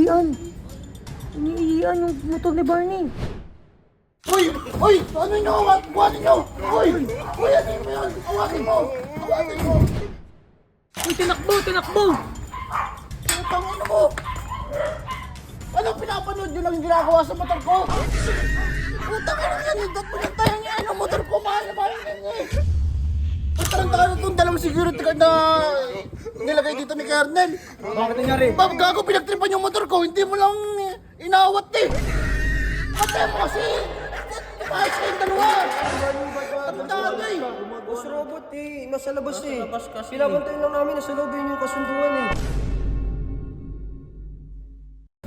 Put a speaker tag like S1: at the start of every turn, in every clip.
S1: iniiyan. Iniiyan yung motor ni Barney.
S2: Uy! Uy! Ano nyo? Buhatin nyo! Uy! Uy! Ano mo yun? Awatin mo! Awatin mo!
S1: Uy, tinakbo, tinakbo!
S2: Putang ina mo! Ano pinapanood nyo lang yung ginagawa sa motor ko? Putang ina yan! Hindi mo yung tayo niya! Ano motor ko? Mahal na mahal na niya! Tarantado itong dalawang security guard na nilagay dito ni Kernel.
S3: Bakit nangyari?
S2: Bab, gago, pinagtripan yung motor ko. Hindi mo lang inawat eh. Patay mo kasi. Kahit kayong dalawa. Tarantado eh.
S3: Boss Robot nasa labas eh. Pinabantayan lang namin, nasa loob yun yung kasunduan eh.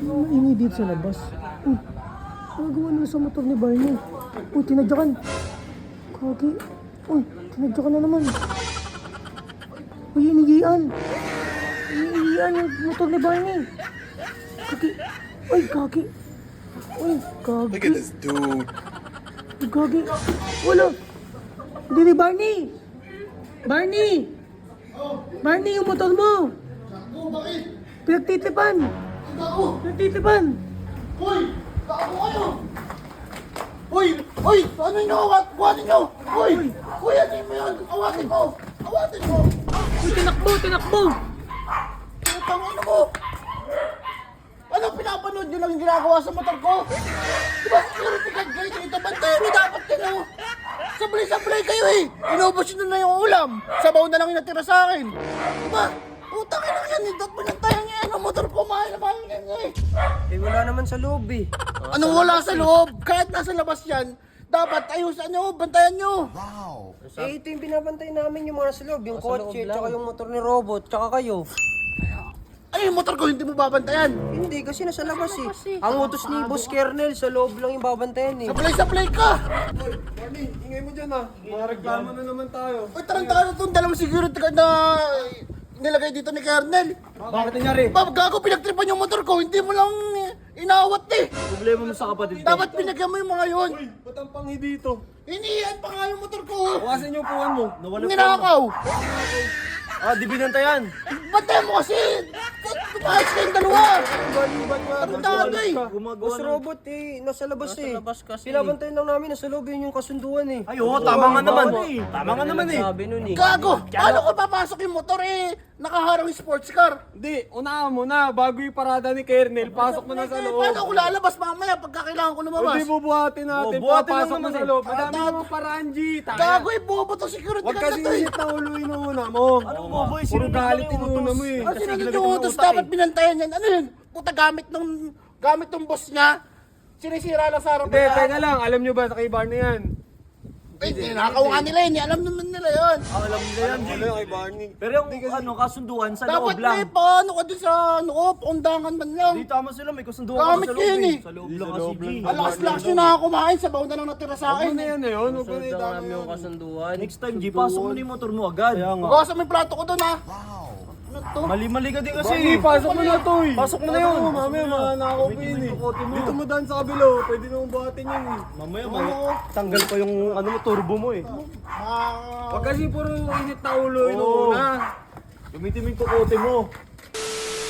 S1: Ano maingay dito sa labas? Uy, nagawa nila sa motor ni Barney. Uy, tinadyakan. Kagi. Uy, tinadyakan na naman. Uy, iniiyan. Iniiyan yung motor ni Barney. Kagi. Uy, kagi. Uy, kagi.
S4: Look at this dude.
S1: Uy, kagi. Wala. Hindi ni Barney. Barney! Barney, yung motor mo.
S2: Gago, bakit?
S1: Pinagtitipan.
S2: Gago.
S1: Pinagtitipan.
S2: Uy! Gago kayo! Uy! Uy! Ano nyo? Buhatin nyo! Uy! Uy! Ano mo yun? Awatin mo! Awatin mo!
S1: Uy, tinakbo, tinakbo.
S2: Putang ina mo! Ano pinapanood nyo lang yung ginagawa sa motor ko? Diba security guard kayo dito? Bantayan nyo dapat kayo! Sablay-sablay kayo eh! Inubos nyo na yung ulam! Sabaw na lang yung natira sa akin! Diba? Putang ina yan! Hindi at pinantayan niya yan ang motor ko! Mahal na mahal na niya eh!
S3: Eh wala naman sa loob eh.
S2: Anong wala sa loob? Kahit nasa labas yan, dapat ayusan nyo, bantayan nyo!
S3: Eh ito yung binabantayan namin yung mga sa loob. Yung kotse, tsaka yung motor ni Robot, tsaka kayo.
S2: Ay, yung motor ko hindi mo babantayan!
S3: Hindi kasi nasa labas eh. Ang utos ni Boss Kernel, sa loob lang yung babantayan eh.
S2: Sablay-sablay ka!
S5: Barney, ingay mo dyan ah. Mga reklamo na naman tayo.
S2: Uy, tarantado itong dalawang security guard na nilagay dito ni Kernel.
S3: Bakit nangyari?
S2: Bab, gago, pinagtripan yung motor ko, hindi mo lang inawat eh.
S3: Problema mo sa kapatid
S2: Dapat pinagyan mo yung mga yun.
S5: Uy, ba't ang panghi dito?
S2: Iniiyan pa nga yung motor ko.
S5: Bukasan yung puwan mo.
S2: Ninakaw.
S3: Ah, di binantayan.
S2: Batay mo kasi. Kahit kayong dalawa.
S5: Baliban nga.
S2: Tarantado eh.
S3: Boss Robot nasa labas eh. Pinabantayan lang namin, nasa loob yun yung kasunduan eh.
S6: Ay, oo, tama nga naman. Tama nga naman eh.
S3: Sabi nun eh.
S2: Gago, paano ko papasok yung motor eh? Nakaharang yung sports car.
S5: Hindi, unahan mo na. Bago yung parada ni Kernel, pasok mo na sa loob.
S2: Paano ako lalabas mamaya pagka kailangan ko lumabas?
S5: Hindi bubuhatin natin.
S6: Oo, buhatin
S5: Papasok
S6: lang
S5: mo
S6: naman
S5: sa
S6: eh.
S5: loob. Madami mo paraan, G.
S2: Gago eh, bobo to security
S5: Huwag
S2: guard
S5: kasi
S2: na to eh.
S5: init na ulo inuuna mo.
S6: Anong boboy?
S5: Puro galit inuuna mo eh.
S2: Ang sinunod yung utos, dapat binantayan yan. Ano yun? Puta, gamit nung boss niya. Sinisira lang sa harapan.
S5: Hindi, teka lang. Alam nyo ba sa kay Barney yan?
S2: Eh, ninakaw nga nila yun. Alam naman nila yun.
S6: Alam nila yan, G.
S5: Wala kay Barney.
S6: Pero yung ano, kasunduan sa
S2: Dapat
S6: loob lang.
S2: may paano ka dun sa paundangan man lang.
S6: Di tama sila, may kasunduan
S2: Gamit
S6: ka sa
S2: ko
S6: loob
S2: yun eh.
S6: Sa loob lang kasi, G.
S2: Alakas-lakas nyo na kumain. Sabaw na lang natira sa
S5: Ano
S2: akin.
S5: na yan na yun? Huwag mo na itama yun.
S3: kasunduan.
S6: Next time, G, pasok mo na yung motor mo agad.
S2: Bukasan mo yung plato ko dun ha. Ano to?
S6: Mali-mali ka din kasi.
S5: Sige, pasok mo na to eh.
S6: Pasok mo na yun.
S5: Mamaya mananakaw pa yun eh. Dito mo daan sa kabilo. Pwede naman buhatin yun eh.
S6: Mamaya, tanggal pa yung ano mo, turbo mo eh.
S2: Ah,
S5: Huwag kasi puro init na ulo inuuna.
S6: Gamitin mo yung kukote mo.